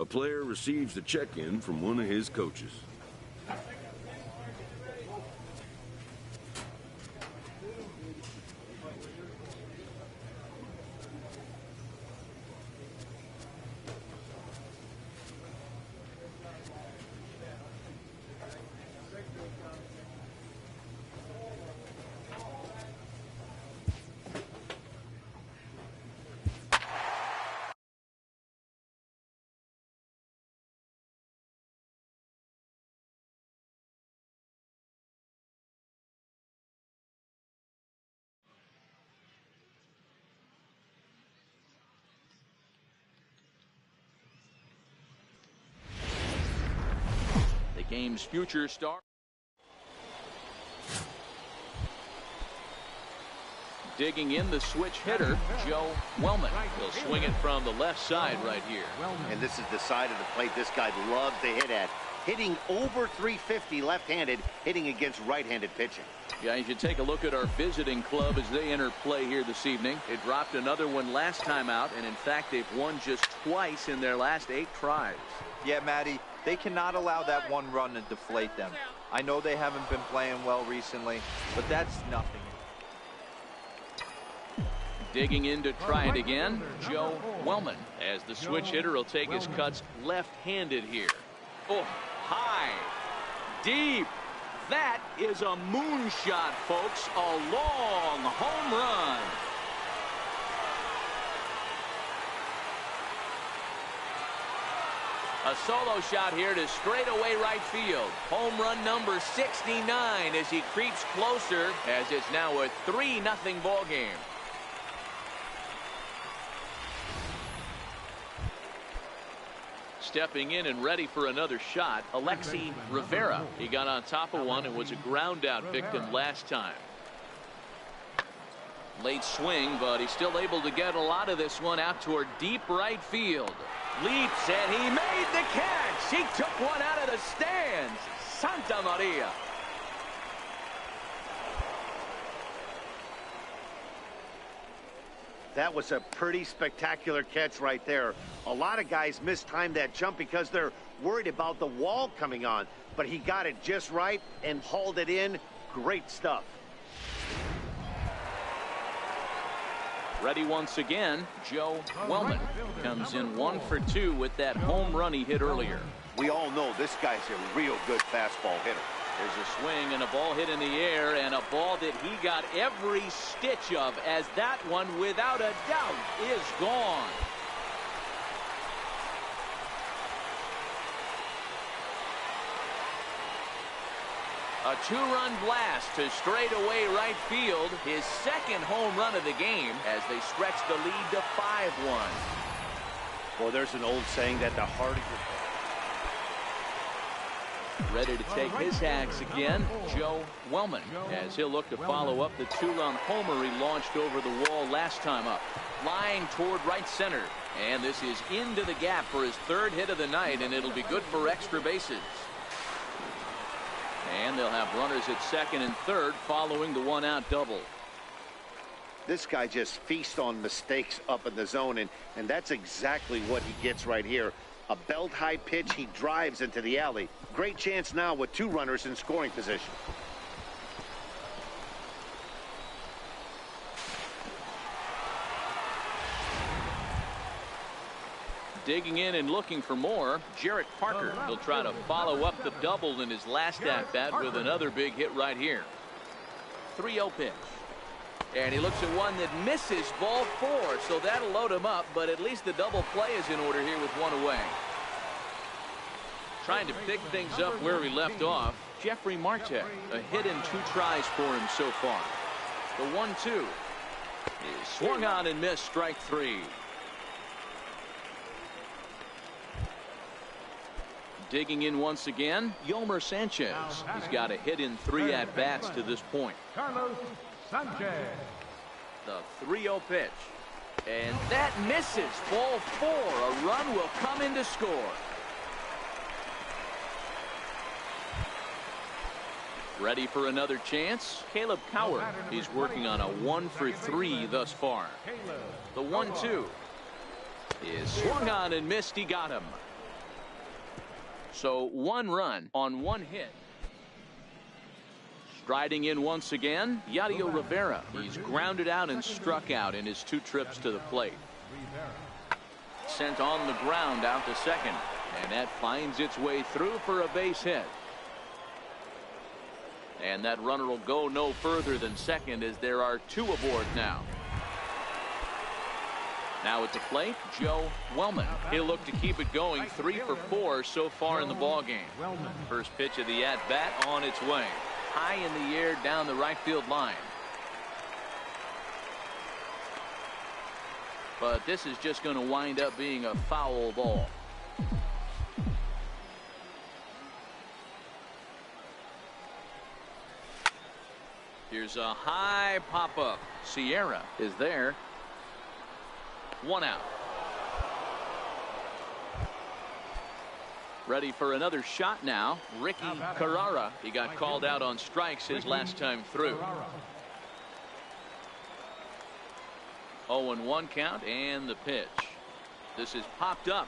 player receives the check-in from one of his coaches. Game's future star. Digging in, the switch hitter, Joe Wellman. He'll swing it from the left side right here. And this is the side of the plate this guy loves to hit at. Hitting over 350 left-handed, hitting against right-handed pitching. Guys, you take a look at our visiting club as they enter play here this evening. They dropped another one last time out, and in fact, they've won just twice in their last 8 tries. Yeah, Matty, they cannot allow that one run to deflate them. I know they haven't been playing well recently, but that's nothing. Digging in to try it again, Joe Wellman, as the switch hitter will take his cuts left-handed here. Oh, high, deep. That is a moonshot, folks. A long home run. A solo shot here to straightaway right field. Home run number 69 as he creeps closer, as it's now a 3-0 ball game. Stepping in and ready for another shot, Alexi Rivera. He got on top of one and was a ground out victim last time. Late swing, but he's still able to get a lot of this one out toward deep right field. Leaps, and he made the catch. He took one out of the stands. Santa Maria. That was a pretty spectacular catch right there. A lot of guys mistimed that jump because they're worried about the wall coming on. But he got it just right and hauled it in. Great stuff. Ready once again, Joe Wellman comes in 1 for 2 with that home run he hit earlier. We all know this guy's a real good fastball hitter. There's a swing and a ball hit in the air, and a ball that he got every stitch of, as that one, without a doubt, is gone. A 2-run blast to straightaway right field, his second home run of the game, as they stretch the lead to 5-1. Well, there's an old saying that the harder you... Ready to take his hacks again, Joe Wellman, as he'll look to follow up the 2-run homer he launched over the wall last time up. Flying toward right center, and this is into the gap for his 3rd hit of the night, and it'll be good for extra bases. And they'll have runners at 2nd and 3rd following the 1-out double. This guy just feasts on mistakes up in the zone, and that's exactly what he gets right here. A belt-high pitch, he drives into the alley. Great chance now with 2 runners in scoring position. Digging in and looking for more, Jarrett Parker. He'll try to follow up the double in his last at-bat with another big hit right here. 3-0 pitch. And he looks at one that misses, ball 4, so that'll load him up, but at least the double play is in order here with 1 away. Trying to pick things up where he left off, Jeffrey Marte. A hit in 2 tries for him so far. The 1-2 is swung on and missed, strike 3. Digging in once again, Yolmer Sanchez. He's got a hit in 3 at-bats to this point. Carlos Sanchez. The 3-0 pitch. And that misses. Ball 4. A run will come in to score. Ready for another chance? Caleb Coward. He's working on a 1 for 3 thus far. The 1-2 is swung on and missed. He got him. So 1 run on 1 hit. Striding in once again, Yadier Rivera. He's grounded out and struck out in his 2 trips to the plate. Sent on the ground out to second, and that finds its way through for a base hit. And that runner will go no further than second as there are 2 aboard now. Now at the plate, Joe Wellman. He'll look to keep it going, 3 for 4 so far in the ballgame. First pitch of the at-bat on its way. High in the air down the right field line. But this is just going to wind up being a foul ball. Here's a high pop-up. Sierra is there. 1 out. Ready for another shot now. Ricky Carrara. He got called out on strikes his last time through. 0-1 count and the pitch. This is popped up.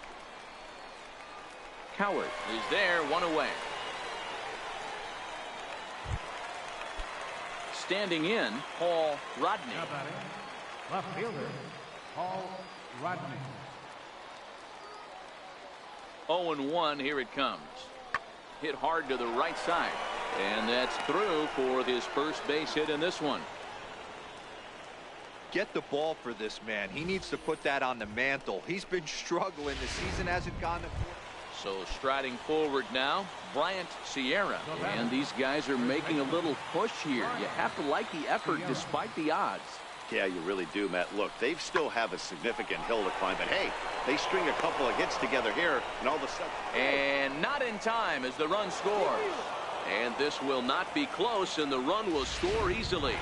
Coward is there, 1 away. Standing in, Paul Rodney. Left fielder, Paul Rodney. 0-1, here it comes. Hit hard to the right side. And that's through for his first base hit in this one. Get the ball for this man. He needs to put that on the mantle. He's been struggling. The season hasn't gone to... So striding forward now, Bryant Sierra. And these guys are making a little push here. You have to like the effort despite the odds. Yeah, you really do, Matt. Look, they still have a significant hill to climb, but hey, they string a couple of hits together here, and all of a sudden... And not in time as the run scores. And this will not be close, and the run will score easily.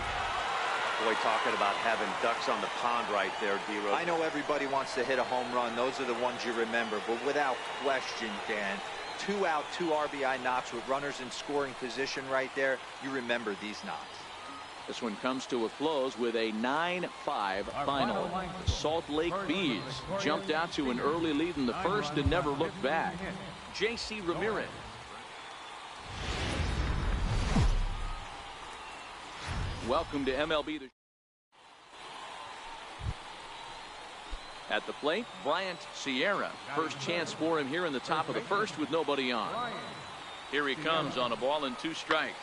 Boy, talking about having ducks on the pond right there, D-Rose. I know everybody wants to hit a home run. Those are the ones you remember. But without question, Dan, 2 out, 2 RBI knocks with runners in scoring position right there. You remember these knocks. This one comes to a close with a 9-5 final. The Salt Lake Bees jumped out to an early lead in the first and never looked back. J.C. Ramirez. Welcome to MLB. At the plate, Bryant Sierra. First chance for him here in the top of the first with nobody on. Here he comes on a ball and 2 strikes.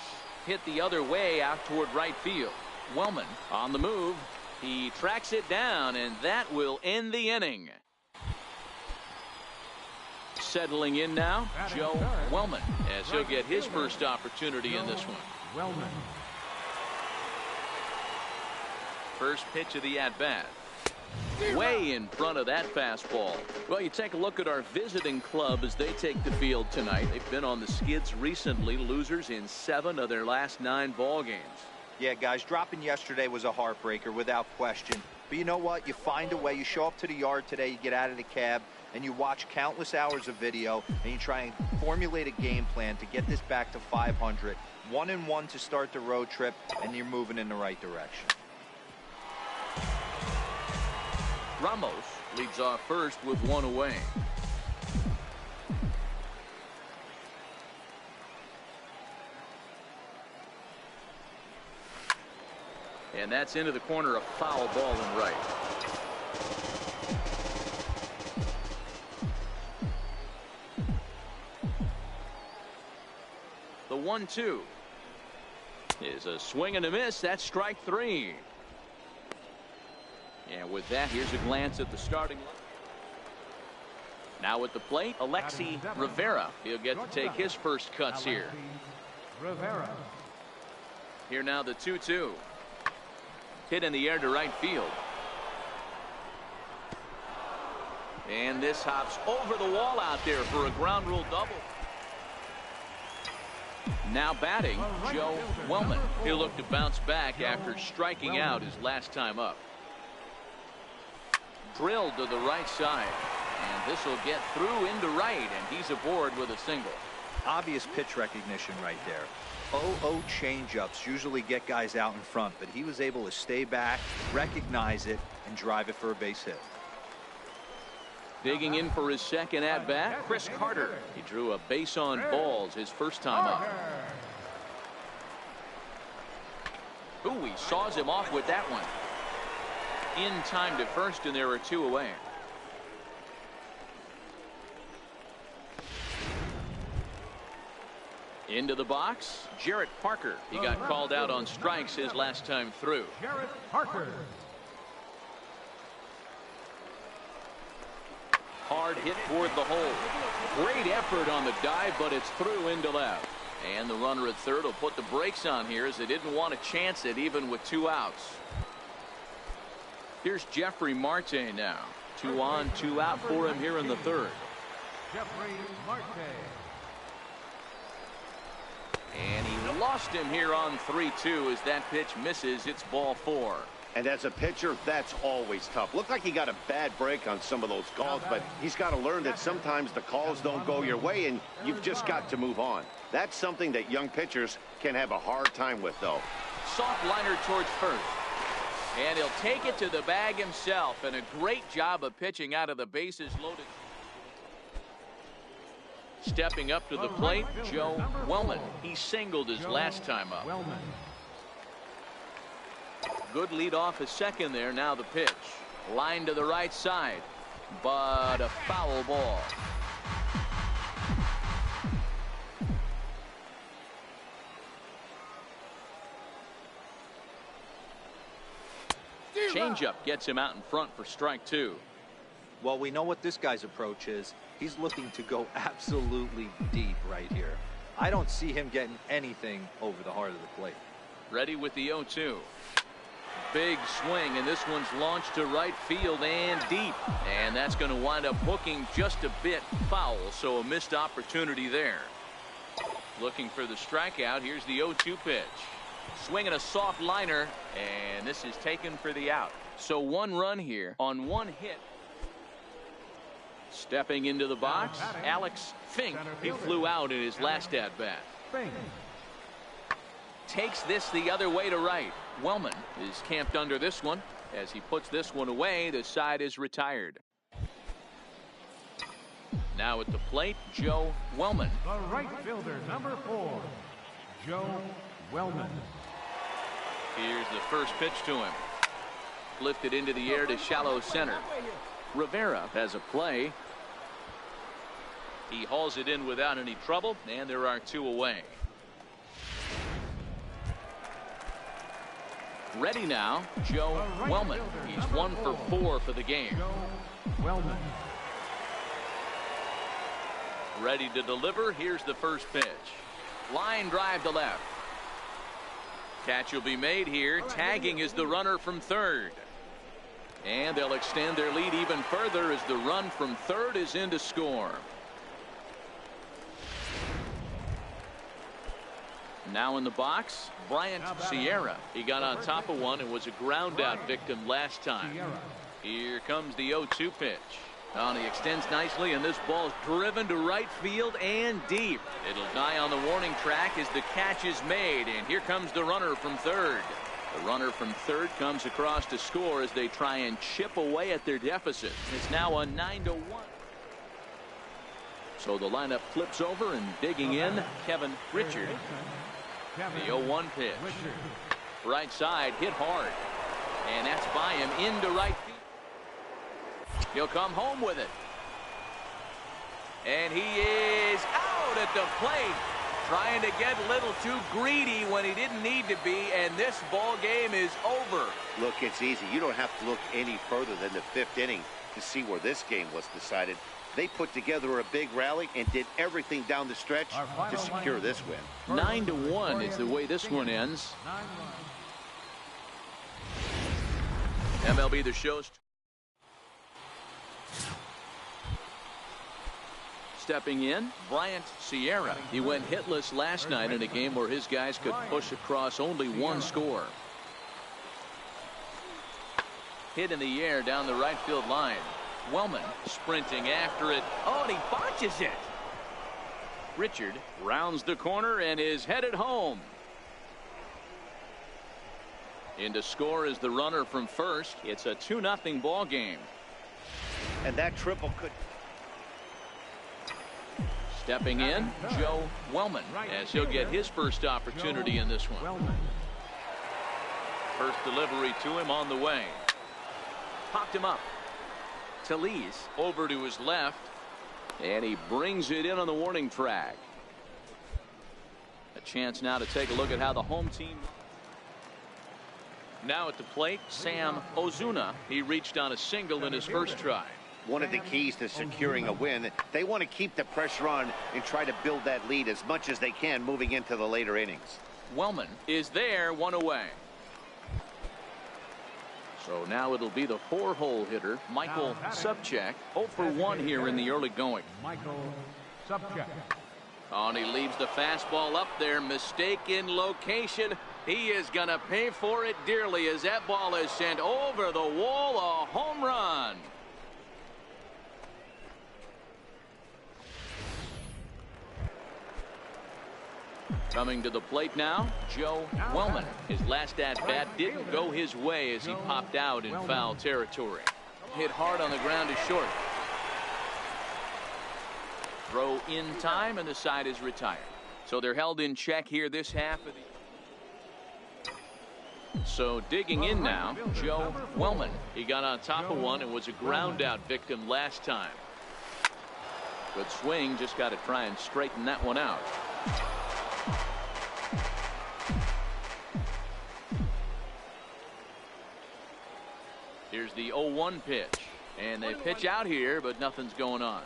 Hit the other way out toward right field. Wellman on the move. He tracks it down, and that will end the inning. Settling in now, Joe Wellman, as he'll get his first opportunity in this one. Wellman. First pitch of the at-bat. Way in front of that fastball. Well, you take a look at our visiting club as they take the field tonight. They've been on the skids recently, losers in 7 of their last 9 ball games. Yeah, guys, dropping yesterday was a heartbreaker without question. But you know what? You find a way. You show up to the yard today, you get out of the cab, and you watch countless hours of video, and you try and formulate a game plan to get this back to 500. 1-1 to start the road trip, and you're moving in the right direction. Ramos leads off first with 1 away. And that's into the corner, a foul ball and right. The 1-2 is a swing and a miss. That's strike 3. And with that, here's a glance at the starting line. Now at the plate, Alexi Rivera. He'll get to take his first cuts here. Rivera. Here now the 2-2. Hit in the air to right field. And this hops over the wall out there for a ground rule double. Now batting, Joe Wellman. He'll look to bounce back after striking out his last time up. Drilled to the right side, and this will get through into right, and he's aboard with a single. Obvious pitch recognition right there. 0-0 changeups usually get guys out in front, but he was able to stay back, recognize it, and drive it for a base hit. Digging in for his second at-bat, Chris Carter. He drew a base on balls his first time up. Ooh, he saws him off with that one. In time to first, and there are 2 away. Into the box, Jarrett Parker. He got called out on strikes his last time through. Jarrett Parker. Hard hit toward the hole. Great effort on the dive, but it's through into left. And the runner at third will put the brakes on here as they didn't want to chance it even with 2 outs. Here's Jeffrey Marte now. 2 on, 2 out for him here in the third. Jeffrey Marte. And he lost him here on 3-2 as that pitch misses. It's ball 4. And as a pitcher, that's always tough. Looked like he got a bad break on some of those calls, but he's got to learn that sometimes the calls don't go your way, and you've just got to move on. That's something that young pitchers can have a hard time with, though. Soft liner towards first. And he'll take it to the bag himself, and a great job of pitching out of the bases loaded. Stepping up to the plate, Joe Wellman. He singled his last time up. Good lead off his second there. Now the pitch. Line to the right side, but a foul ball. Changeup gets him out in front for strike 2. Well, we know what this guy's approach is. He's looking to go absolutely deep right here. I don't see him getting anything over the heart of the plate. Ready with the 0-2. Big swing, and this one's launched to right field and deep. And that's going to wind up hooking just a bit foul, so a missed opportunity there. Looking for the strikeout. Here's the 0-2 pitch. Swinging a soft liner, and this is taken for the out. So 1 run here on 1 hit. Stepping into the box, Alex Fink. He flew out in his last at-bat. Takes this the other way to right. Wellman is camped under this one. As he puts this one away, the side is retired. Now at the plate, Joe Wellman. The right fielder, number 4, Joe Wellman. Here's the first pitch to him. Lifted into the air to shallow center. Rivera has a play. He hauls it in without any trouble, and there are 2 away. Ready now, Joe Wellman. He's 1 for 4 for the game. Joe Wellman. Ready to deliver. Here's the first pitch. Line drive to left. Catch will be made here. Tagging is the runner from third. And they'll extend their lead even further as the run from third is in to score. Now in the box, Bryant Sierra. He got on top of one and was a ground out victim last time. Here comes the 0-2 pitch. And he extends nicely, and this ball is driven to right field and deep. It'll die on the warning track as the catch is made, and here comes the runner from third. The runner from third comes across to score as they try and chip away at their deficit. It's now a 9-1. So the lineup flips over, and digging in, Kevin Richard. The 0-1 pitch. Right side, hit hard. And that's by him into right field. He'll come home with it. And he is out at the plate. Trying to get a little too greedy when he didn't need to be, and this ball game is over. Look, it's easy. You don't have to look any further than the 5th inning to see where this game was decided. They put together a big rally and did everything down the stretch to secure this win. 9-1 is the way this one ends. MLB The Show's stepping in, Bryant Sierra. He went hitless last night in a game where his guys could push across only 1 score. Hit in the air down the right field line. Wellman sprinting after it. Oh, and he botches it. Richard rounds the corner and is headed home. In to score is the runner from first. It's a 2-0 ball game. and that triple could... Stepping in, Joe Wellman, as he'll get his first opportunity in this one. First delivery to him on the way. Popped him up. Talese over to his left, and he brings it in on the warning track. A chance now to take a look at how the home team. Now at the plate, Sam Ozuna. He reached on a single in his first try. One of the keys to securing a win, they want to keep the pressure on and try to build that lead as much as they can moving into the later innings. Wellman is there, one away. So now it'll be the 4-hole hitter, Michael Subchak, 0 for 1 here in the early going. Michael Subchak. Oh, and he leaves the fastball up there. Mistake in location. He is going to pay for it dearly as that ball is sent over the wall. A home run. Coming to the plate now, Joe Wellman. His last at-bat didn't go his way as he popped out in foul territory. Hit hard on the ground to short. Throw in time, and the side is retired. So they're held in check here this half of the... So digging in now, Joe Wellman. He got on top of one and was a ground-out victim last time. Good swing, just got to try and straighten that one out. Here's the 0-1 pitch, and they pitch out here, but nothing's going on.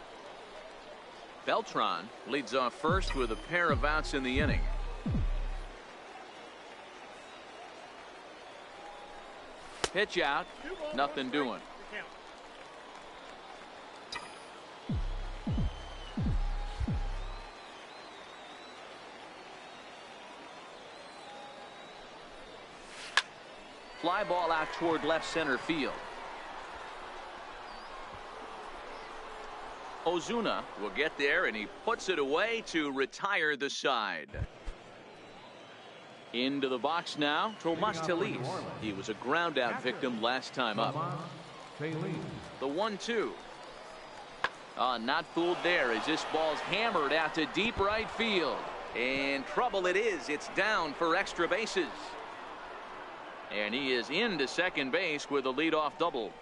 Beltran leads off first with a pair of outs in the inning. Pitch out, nothing doing. Fly ball out toward left center field. Ozuna will get there, and he puts it away to retire the side. Into the box now, Tomas Talese. He was a ground out victim last time up. The 1-2. Not fooled there as this ball's hammered out to deep right field. And trouble it is. It's down for extra bases. And he is into second base with a leadoff double.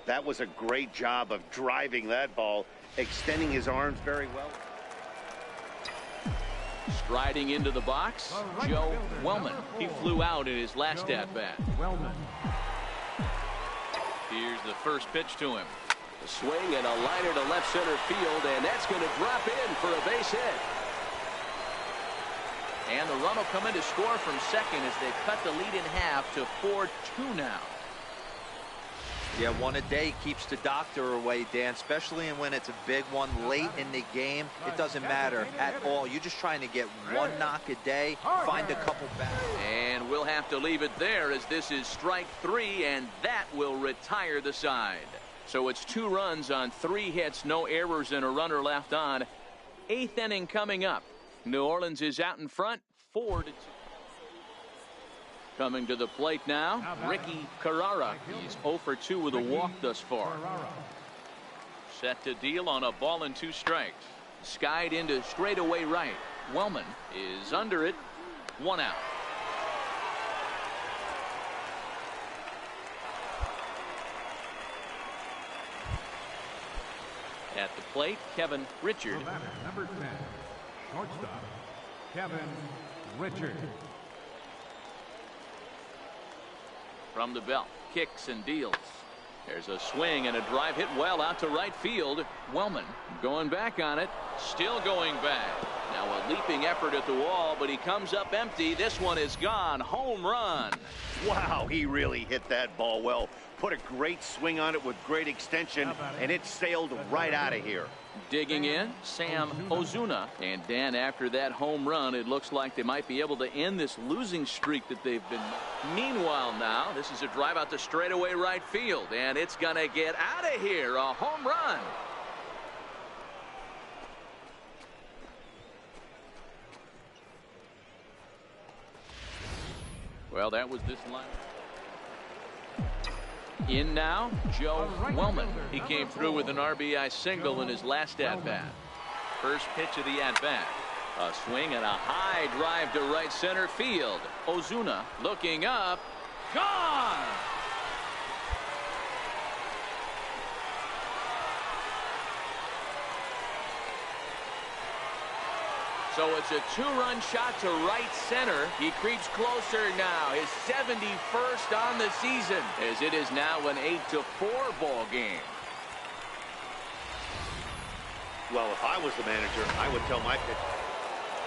That was a great job of driving that ball, extending his arms very well. Striding into the box, Joe Wellman. He flew out in his last at-bat. Here's the first pitch to him. A swing and a liner to left center field, and that's going to drop in for a base hit. And the run will come in to score from second as they cut the lead in half to 4-2 now. Yeah, one a day keeps the doctor away, Dan, especially when it's a big one late in the game. It doesn't matter at all. You're just trying to get one knock a day, find a couple back. And we'll have to leave it there as this is strike 3, and that will retire the side. So it's 2 runs on 3 hits, no errors, and a runner left on. 8th inning coming up. New Orleans is out in front, 4-2. Coming to the plate now, Ricky Carrara. He's 0 for 2 with a walk thus far. Set to deal on a ball and 2 strikes. Skied into straightaway right. Wellman is under it. 1 out. At the plate, Kevin Richard. Number 10, shortstop, Kevin Richard. From the belt, kicks and deals. There's a swing and a drive hit well out to right field. Wellman going back on it, still going back. Now a leaping effort at the wall, but he comes up empty. This one is gone. Home run. Wow, he really hit that ball well. Put a great swing on it with great extension, and it sailed right out of here. Digging in, Sam Ozuna. And Dan, after that home run, it looks like they might be able to end this losing streak that they've been. Meanwhile now, this is a drive out to straightaway right field, and it's going to get out of here. A home run. Well, that was this line. In now, Joe Wellman. He came through with an RBI single in his last at-bat. First pitch of the at-bat. A swing and a high drive to right center field. Ozuna looking up. Gone! So it's a two-run shot to right center. He creeps closer now. His 71st on the season, as it is now an 8-4 ball game. Well, if I was the manager, I would tell my pitcher.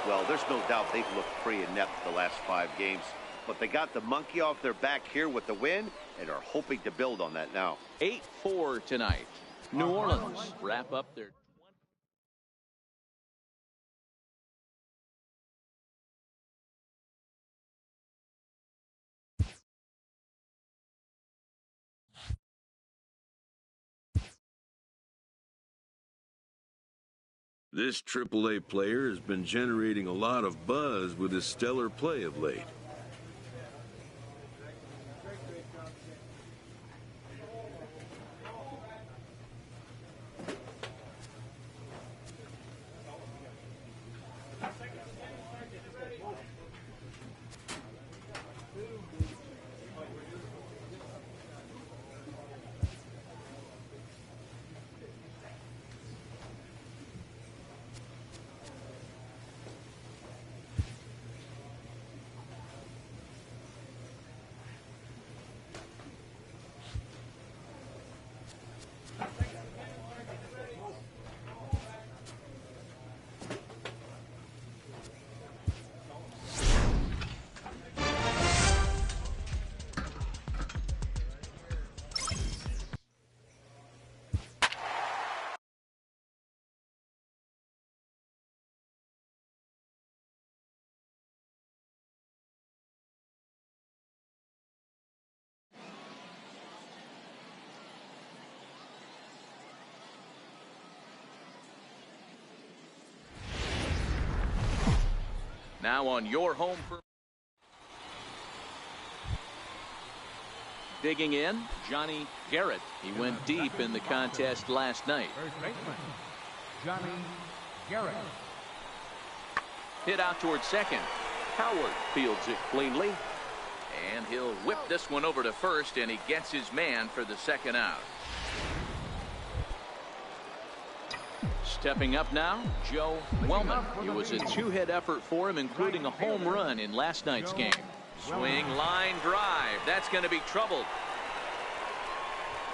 Well, there's no doubt they've looked pretty inept the last 5 games. But they got the monkey off their back here with the win and are hoping to build on that now. 8-4 tonight. New Orleans wrap up their... This AAA player has been generating a lot of buzz with his stellar play of late. Now on your home for... Digging in, Johnny Garrett. He went deep in the contest last night. First baseman, Johnny Garrett. Hit out towards second. Howard fields it cleanly. And he'll whip this one over to first, and he gets his man for the second out. Stepping up now, Joe Wellman. It was a two-hit effort for him, including a home run in last night's game. Swing, line drive. That's going to be troubled.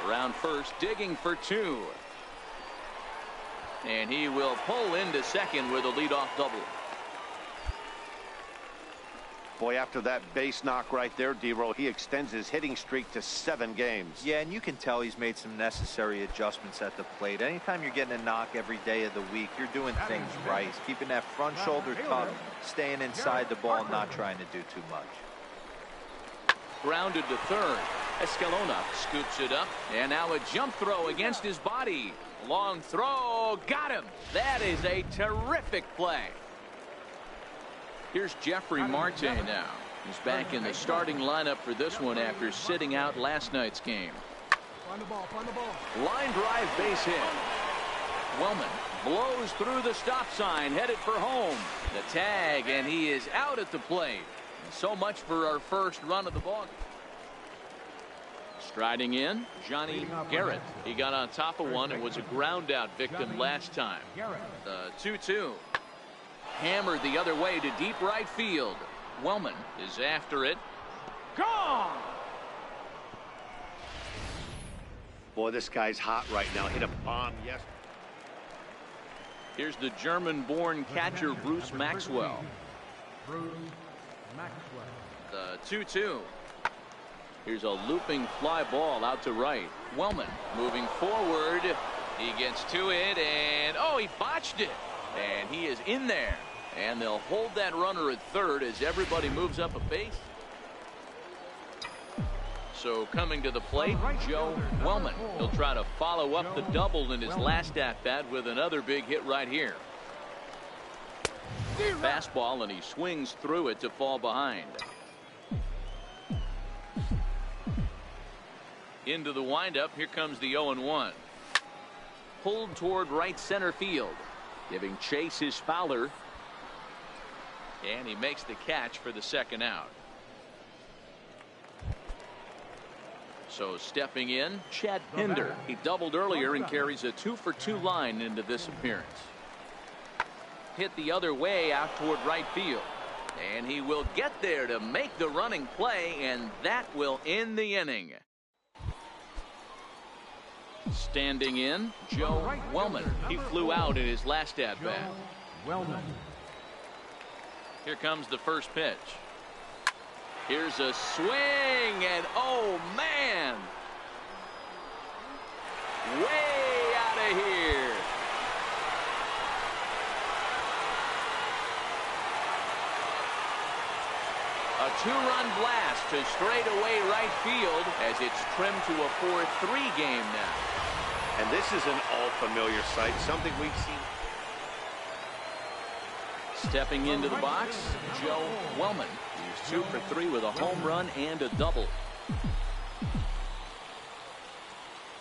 Around first, digging for 2. And he will pull into second with a leadoff double. Boy, after that base knock right there, D-Roll, he extends his hitting streak to 7 games. Yeah, and you can tell he's made some necessary adjustments at the plate. Anytime you're getting a knock every day of the week, you're doing things right. Keeping that front shoulder tucked, staying inside the ball, and not trying to do too much. Grounded to third. Escalona scoops it up, and now a jump throw against his body. Long throw, got him. That is a terrific play. Here's Jeffrey Marte now. He's back in the starting lineup for this one after sitting out last night's game. Find the ball, find the ball. Line drive base hit. Wellman blows through the stop sign, headed for home. The tag, and he is out at the plate. So much for our first run of the ball. Striding in, Johnny Garrett. He got on top of one and was a ground out victim last time. The 2-2. Hammered the other way to deep right field. Wellman is after it. Gone! Boy, this guy's hot right now. Hit a bomb yesterday. Here's the German-born catcher, Bruce Maxwell. Bruce Maxwell. The 2-2. Here's a looping fly ball out to right. Wellman moving forward. He gets to it, and oh, he botched it. And he is in there. And they'll hold that runner at third as everybody moves up a base. So coming to the plate, Joe Wellman. He'll try to follow up the double in his last at-bat with another big hit right here. Fastball, and he swings through it to fall behind. Into the windup. Here comes the 0-1. Pulled toward right center field. Giving chase is Fowler. And he makes the catch for the second out. So stepping in, Chad Pinder. He doubled earlier and carries a 2-for-2 line into this appearance. Hit the other way out toward right field. And he will get there to make the running play, and that will end the inning. Standing in, Joe Wellman. He flew out in his last at-bat. Wellman. Here comes the first pitch. Here's a swing, and oh man, way out of here. A two-run blast to straightaway right field as it's trimmed to a 4-3 game now. And this is an all-familiar sight, something we've seen. Stepping into the box, Joe Wellman. He's 2 for 3 with a home run and a double.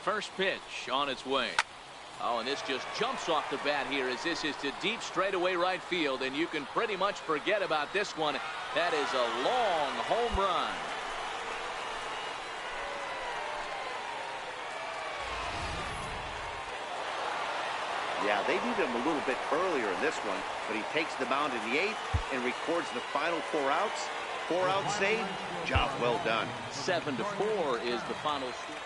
First pitch on its way. Oh, and this just jumps off the bat here as this is to deep straightaway right field, and you can pretty much forget about this one. That is a long home run. Yeah, they needed him a little bit earlier in this one, but he takes the mound in the 8th and records the final 4 outs. 4 out save. Job well done. 7-4 is the final score.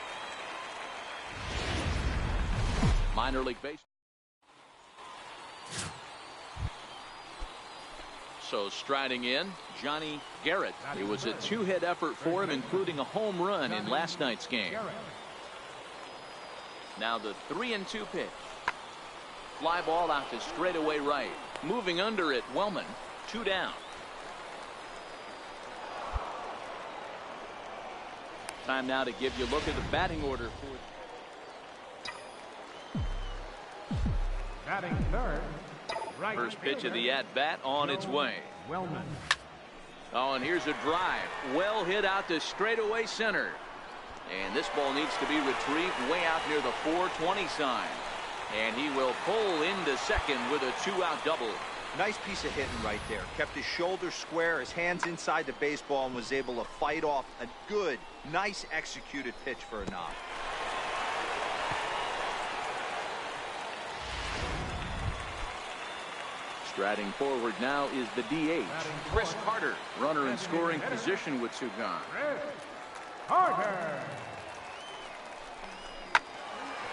Minor league baseball. So striding in, Johnny Garrett. It was a 2-hit effort for him, including a home run in last night's game. Now the 3-2 pitch. Fly ball out to straightaway right. Moving under it, Wellman. 2 down. Time now to give you a look at the batting order for Batting third. Right first pitch of the at-bat on its way. Wellman. Oh, and here's a drive. Well hit out to straightaway center. And this ball needs to be retrieved way out near the 420 sign. And he will pull into second with a 2-out double. Nice piece of hitting right there. Kept his shoulders square, his hands inside the baseball, and was able to fight off a good, nice executed pitch for a knock. Striding forward now is the DH, Chris Carter. Runner in scoring position with 2 gone. Carter.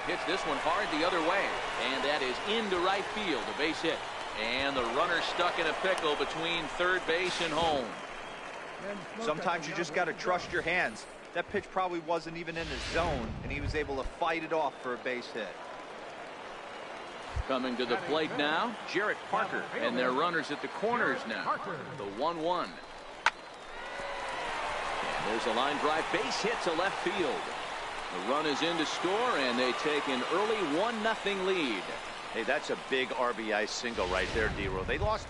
Hits this one hard the other way, and that is into right field, a base hit. And the runner stuck in a pickle between third base and home. Sometimes you just got to trust your hands. That pitch probably wasn't even in the zone, and he was able to fight it off for a base hit. Coming to the plate now, Jarrett Parker, and their runners at the corners now. The 1-1. And there's a line drive base hit to left field. The run is in to score, and they take an early 1-0 lead. Hey, that's a big RBI single right there, D-Row. They lost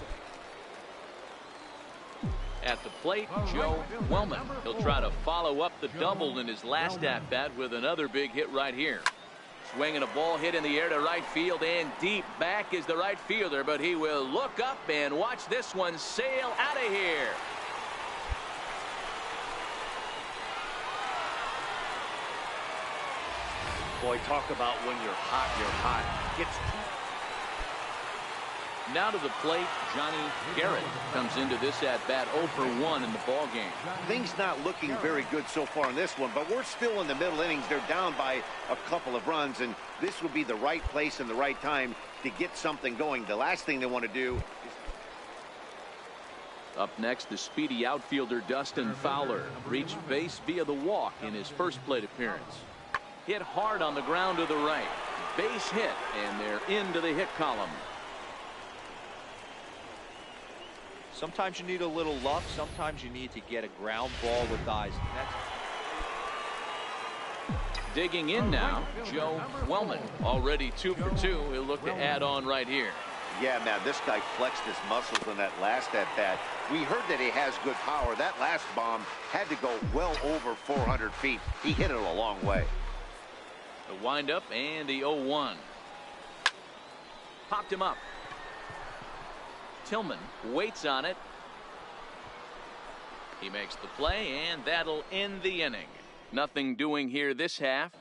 it. At the plate, Joe Wellman. He'll try to follow up the double in his last at-bat with another big hit right here. Swinging a ball hit in the air to right field, and deep back is the right fielder, but he will look up and watch this one sail out of here. Boy, talk about when you're hot, you're hot. Gets now to the plate, Johnny Garrett comes into this at-bat 0 for 1 in the ball game. Things not looking very good so far in this one, but we're still in the middle innings. They're down by a couple of runs, and this would be the right place and the right time to get something going. The last thing they want to do is... Up next, the speedy outfielder Dustin Fowler reached base via the walk in his first plate appearance. Hit hard on the ground to the right. Base hit, and they're into the hit column. Sometimes you need a little luck. Sometimes you need to get a ground ball with eyes. Digging in now, Joe Wellman. Already 2 for 2. He'll look to add on right here. Yeah, man, this guy flexed his muscles on that last at-bat. We heard that he has good power. That last bomb had to go well over 400 feet. He hit it a long way. The windup and the 0-1. Popped him up. Tillman waits on it. He makes the play, and that'll end the inning. Nothing doing here this half.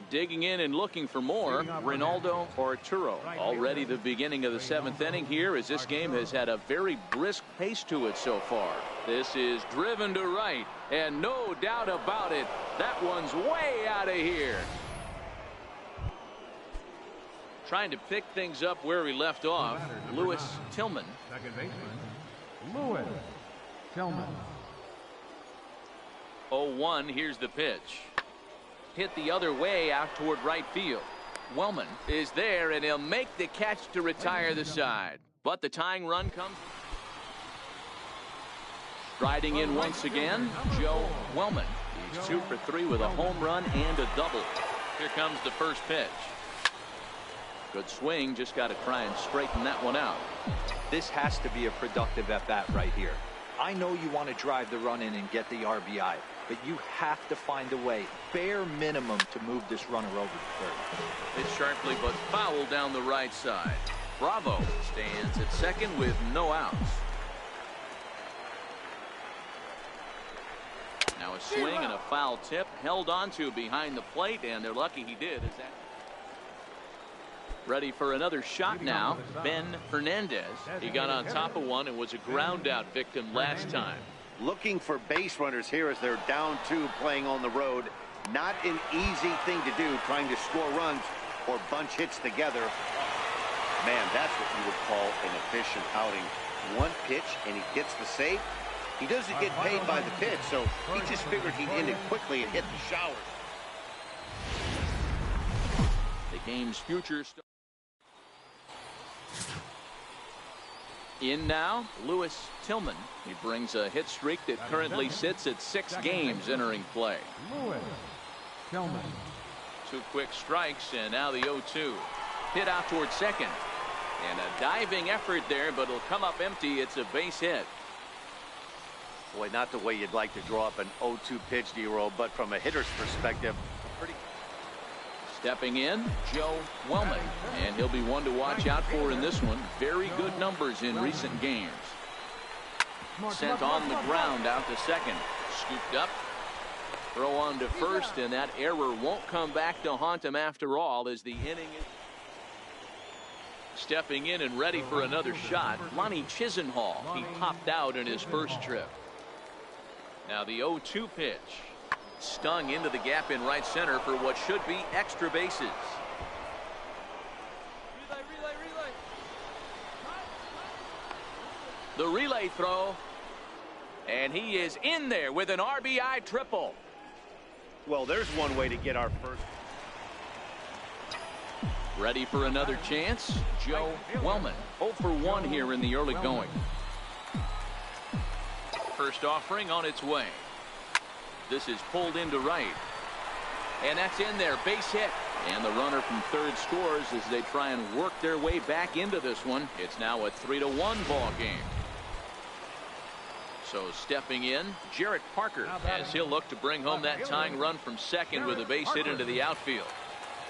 Digging in and looking for more, Ronaldo Arturo. Already the beginning of the 7th inning here, as this game has had a very brisk pace to it so far. This is driven to right, and no doubt about it, that one's way out of here. Trying to pick things up where we left off, Lewis Tillman. Second baseman, Lewis Tillman. 0-1, here's the pitch. Hit the other way out toward right field. Wellman is there, and he'll make the catch to retire the side. But the tying run comes. Striding in once again, Joe Wellman. He's 2 for 3 with a home run and a double. Here comes the first pitch. Good swing, just got to try and straighten that one out. This has to be a productive at-bat right here. I know you want to drive the run in and get the RBI, but you have to find a way, bare minimum, to move this runner over to third. Hit sharply but foul down the right side. Bravo stands at second with no outs. Now a swing and a foul tip held onto behind the plate, and they're lucky he did. As that ready for another shot now, Ben Hernandez. He got on top of one and was a ground out victim last time. Looking for base runners here as they're down 2 playing on the road. Not an easy thing to do, trying to score runs or bunch hits together. Man, that's what you would call an efficient outing. One pitch and he gets the save. He doesn't get paid by the pitch, so he just figured he'd end it quickly and hit the showers. The game's future. In now, Lewis Tillman. He brings a hit streak that currently sits at 6 games entering play. Lewis Tillman. 2 quick strikes, and now the 0-2. Hit out towards second. And a diving effort there, but it'll come up empty. It's a base hit. Boy, not the way you'd like to draw up an 0-2 pitch, D-Roll, but from a hitter's perspective, pretty. Stepping in, Joe Wellman, and he'll be one to watch out for in this one. Very good numbers in recent games. Sent on the ground out to second. Scooped up. Throw on to first, and that error won't come back to haunt him after all as the inning is. Stepping in and ready for another shot, Lonnie Chisenhall. He popped out in his first trip. Now the 0-2 pitch. Stung into the gap in right center for what should be extra bases. Relay. The relay throw. And he is in there with an RBI triple. Well, there's one way to get our first. Ready for another chance, Joe Wellman. 0 for 1 here in the early going. First offering on its way. This is pulled into right. And that's in there, base hit. And the runner from third scores as they try and work their way back into this one. It's now a 3-1 ball game. So stepping in, Jarrett Parker, as he'll look to bring home that tying run from second with a base hit into the outfield.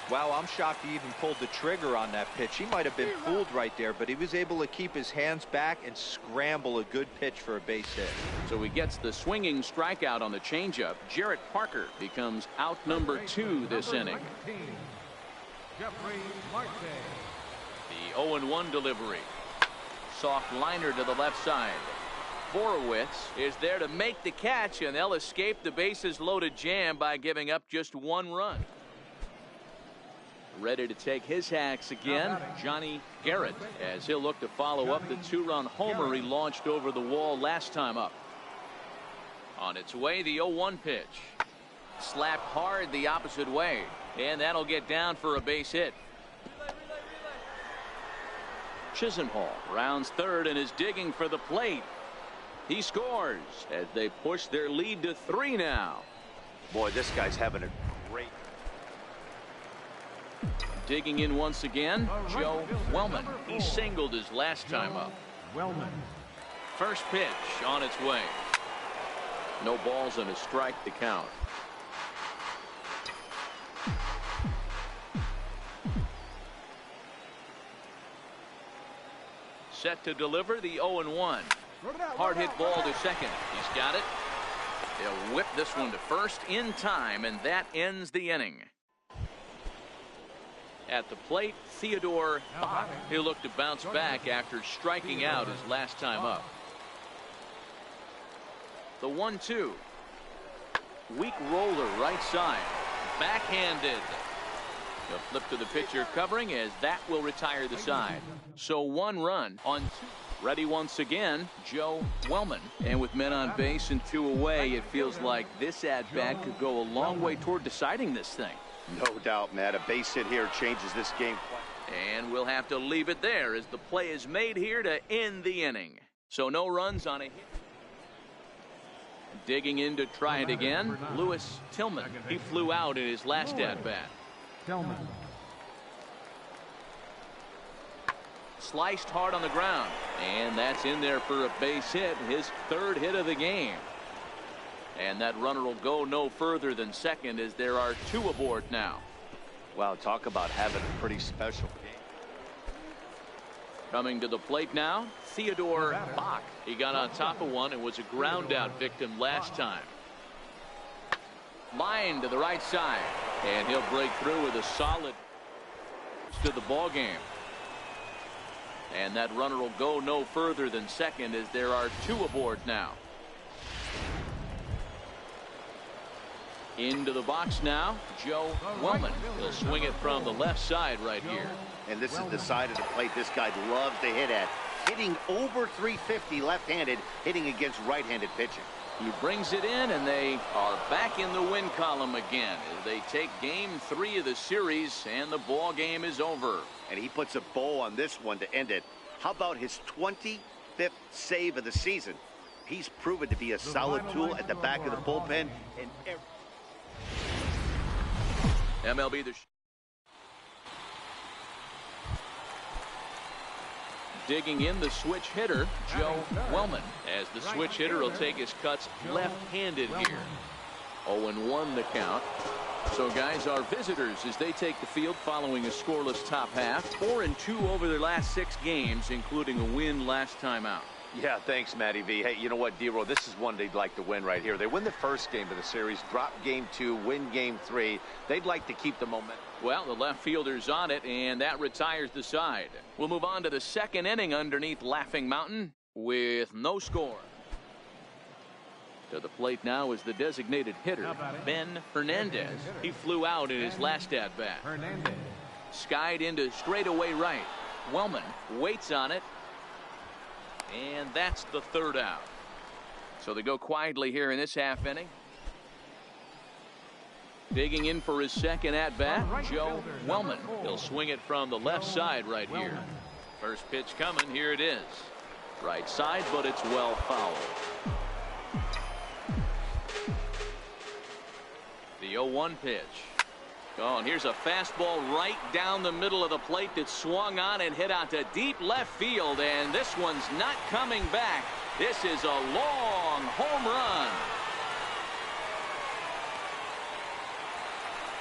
Wow, I'm shocked he even pulled the trigger on that pitch. He might have been fooled right there, but he was able to keep his hands back and scramble a good pitch for a base hit. So he gets the swinging strikeout on the changeup. Jarrett Parker becomes out number 2 this inning. Jeffrey Marte. The 0-1 delivery. Soft liner to the left side. Borowitz is there to make the catch, and they'll escape the bases loaded jam by giving up just 1 run. Ready to take his hacks again, Johnny Garrett, as he'll look to follow up the 2-run homer he launched over the wall last time up. On its way, the 0-1 pitch. Slapped hard the opposite way, and that'll get down for a base hit. Chisenhall rounds third and is digging for the plate. He scores as they push their lead to 3 now. Boy, this guy's having a great. Digging in once again, Joe Wellman. He singled his last time up. Wellman. First pitch on its way. No balls and a strike to count. Set to deliver the 0-1. Hard hit ball to second. He's got it. They'll whip this one to first in time, and that ends the inning. At the plate, Theodore Bach. He'll look to bounce back after striking out his last time up. The 1-2. Weak roller right side. Backhanded. He'll flip to the pitcher covering as that will retire the side. So 1 run on 2. Ready once again, Joe Wellman. And with men on base and 2 away, it feels like this at-bat could go a long way toward deciding this thing. No doubt, Matt. A base hit here changes this game. And we'll have to leave it there as the play is made here to end the inning. So no runs on a hit. Digging in to try it again, Lewis Tillman. He flew out in his last at-bat. Tillman. Sliced hard on the ground, and that's in there for a base hit, his 3rd hit of the game. And that runner will go no further than second as there are 2 aboard now. Wow, talk about having a pretty special game. Coming to the plate now, Theodore Bach. He got on top of one and was a ground out victim last time. Line to the right side, and he'll break through with a solid to the ball game. And that runner will go no further than second as there are 2 aboard now. Into the box now, Joe Wellman. He'll swing it from the left side right here. And this is the side of the plate this guy loves to hit at. Hitting over 350 left-handed, hitting against right-handed pitching. He brings it in, and they are back in the win column again as they take game 3 of the series, and the ball game is over. And he puts a bow on this one to end it. How about his 25th save of the season? He's proven to be a solid tool at the back of the bullpen. And MLB digging in the switch hitter, Joe Wellman, as the switch hitter will take his cuts left-handed here. 0-1 the count. So guys, our visitors as they take the field following a scoreless top half, 4-2 over their last 6 games, including a win last time out. Yeah, thanks, Matty V. Hey, you know what, D-Roll, this is one they'd like to win right here. They win the first game of the series, drop game 2, win game 3. They'd like to keep the momentum. Well, the left fielder's on it, and that retires the side. We'll move on to the 2nd inning underneath Laughing Mountain with no score. To the plate now is the designated hitter, Ben Hernandez. He flew out in his last at-bat. Hernandez. Skied into straightaway right. Wellman waits on it. And that's the 3rd out. So they go quietly here in this half inning. Digging in for his 2nd at-bat, Joe Wellman. He'll swing it from the left side right here. First pitch coming. Here it is. Right side, but it's well fouled. The 0-1 pitch. Oh, and here's a fastball right down the middle of the plate that swung on and hit out to deep left field, and this one's not coming back. This is a long home run.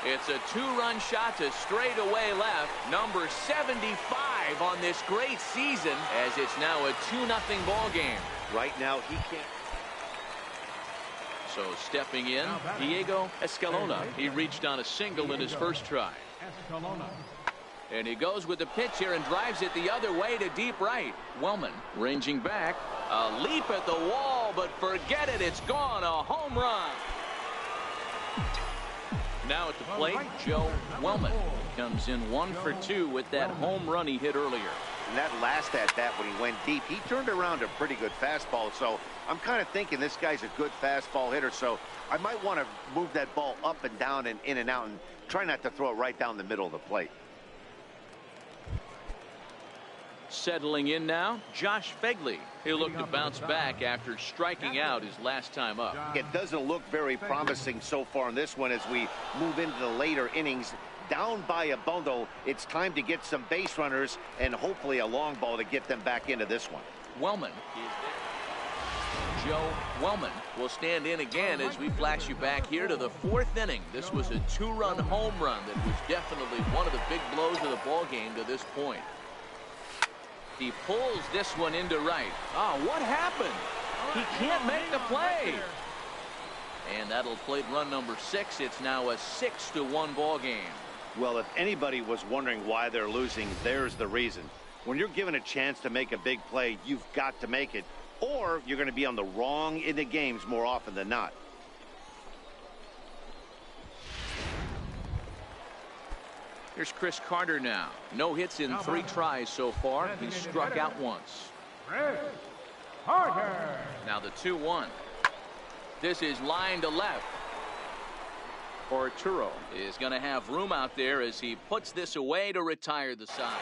It's a 2-run shot to straightaway left, number 75 on this great season, as it's now a 2-0 ball game. right now, he can't. So stepping in, Diego Escalona. He reached on a single in his first try. And he goes with the pitch here and drives it the other way to deep right. Wellman ranging back. A leap at the wall, but forget it. It's gone. A home run. Now at the plate, Joe Wellman comes in 1 for 2 with that home run he hit earlier. And that last at-bat when he went deep, he turned around a pretty good fastball. So I'm kind of thinking this guy's a good fastball hitter. So I might want to move that ball up and down and in and out and try not to throw it right down the middle of the plate. Settling in now, Josh Phegley. He'll look to bounce back after striking out his last time up. It doesn't look very promising so far in this one as we move into the later innings. down by a bundle. It's time to get some base runners and hopefully a long ball to get them back into this one. Wellman is there. Joe Wellman will stand in again as we flash you back here to the 4th inning. This was a 2-run home run that was definitely one of the big blows of the ball game to this point. He pulls this one into right. Oh, what happened? He can't make the play. And that'll plate run number 6. It's now a 6-1 ball game. Well, if anybody was wondering why they're losing, there's the reason. When you're given a chance to make a big play, you've got to make it, or you're going to be on the wrong end of games more often than not. Here's Chris Carter now. No hits in 3 tries so far. He's struck out once. Chris Carter. Now the 2-1. This is line to left. Arturo is going to have room out there as he puts this away to retire the side.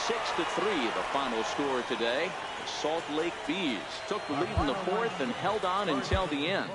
6-3 the final score today. The Salt Lake Bees took the lead in the 4th and held on until the end.